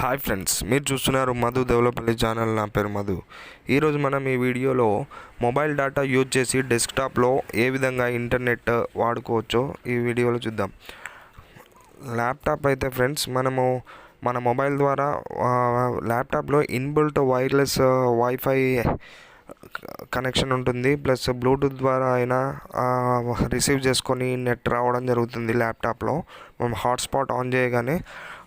Hi friends, మీరు చూస్తున్నారు madhudevulapally channel. నా పేరు మధు. ఈరోజు మనం ఈ వీడియోలో మొబైల్ డేటా యూజ్ చేసి డెస్క్టాప్లో ఏ విధంగా ఇంటర్నెట్ వాడుకోవచ్చో ఈ వీడియోలో చూద్దాం. ల్యాప్టాప్ అయితే ఫ్రెండ్స్, మనము మన మొబైల్ ద్వారా ల్యాప్టాప్లో ఇన్బిల్ట్ వైర్లెస్ వైఫై కనెక్షన్ ఉంటుంది, ప్లస్ బ్లూటూత్ ద్వారా అయినా రిసీవ్ చేసుకొని నెట్ రావడం జరుగుతుంది. ల్యాప్టాప్లో మనం హాట్స్పాట్ ఆన్ చేయగానే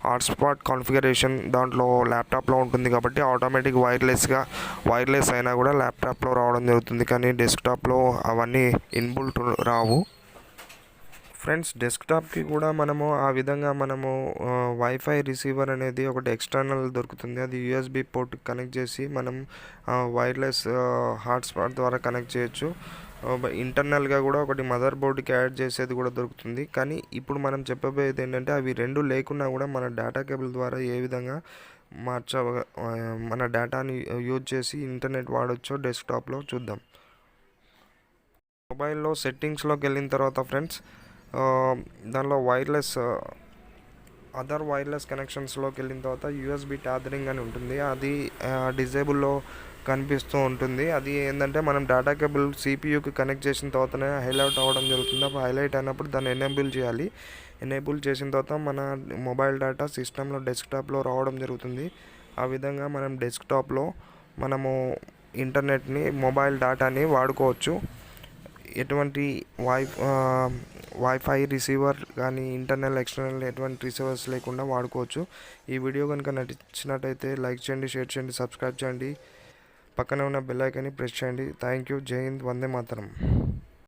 హాట్స్పాట్ కాన్ఫిగరేషన్ దాంట్లో ల్యాప్టాప్లో ఉంటుంది కాబట్టి ఆటోమేటిక్ వైర్లెస్ అయినా కూడా ల్యాప్టాప్లో రావడం జరుగుతుంది. కానీ డెస్క్టాప్లో అవన్నీ ఇన్బుల్ట్ రావు ఫ్రెండ్స్. డెస్క్టాప్కి కూడా మనము ఆ విధంగా వైఫై రిసీవర్ అనేది ఒకటి ఎక్స్టర్నల్ దొరుకుతుంది. అది యూఎస్బి పోర్ట్ కనెక్ట్ చేసి మనం వైర్లెస్ హాట్స్పాట్ ద్వారా కనెక్ట్ చేయొచ్చు. ఇంటర్నల్గా కూడా ఒకటి మదర్ బోర్డ్కి యాడ్ చేసేది కూడా దొరుకుతుంది. కానీ ఇప్పుడు మనం చెప్పబోయేది ఏంటంటే, అవి రెండు లేకున్నా కూడా మన డేటా కేబుల్ ద్వారా ఏ విధంగా మన డేటాని యూజ్ చేసి ఇంటర్నెట్ వాడొచ్చో డెస్క్టాప్లో చూద్దాం. మొబైల్లో సెట్టింగ్స్లోకి వెళ్ళిన తర్వాత ఫ్రెండ్స్, దానిలో అదర్ వైర్లెస్ కనెక్షన్స్లోకి వెళ్ళిన తర్వాత యూఎస్బి టాథరింగ్ అని ఉంటుంది. అది డిజేబుల్లో కనిపిస్తూ ఉంటుంది. అది ఏంటంటే, మనం డేటా కేబుల్ సిపియూకి కనెక్ట్ చేసిన తర్వాతనే హైలైట్ అవ్వడం జరుగుతుంది. అప్పుడు హైలైట్ అయినప్పుడు దాన్ని ఎనేబుల్ చేయాలి. ఎనేబుల్ చేసిన తర్వాత మన మొబైల్ డేటా సిస్టంలో డెస్క్టాప్లో రావడం జరుగుతుంది. ఆ విధంగా మనం డెస్క్టాప్లో ఇంటర్నెట్ని మొబైల్ డేటాని వాడుకోవచ్చు. ఎటువంటి వైఫై రిసీవర్ కానీ ఇంటర్నల్ ఎక్స్టర్నల్ ఎటువంటి రిసీవర్స్ లేకుండా వాడుకోవచ్చు. ఈ వీడియో కనుక నచ్చినట్టయితే లైక్ చేయండి, షేర్ చేయండి, సబ్స్క్రైబ్ చేయండి, పక్కనే ఉన్న బెల్ ఐకాన్ని ప్రెస్ చేయండి. Thank you. జై హింద్, వందే మాతరం.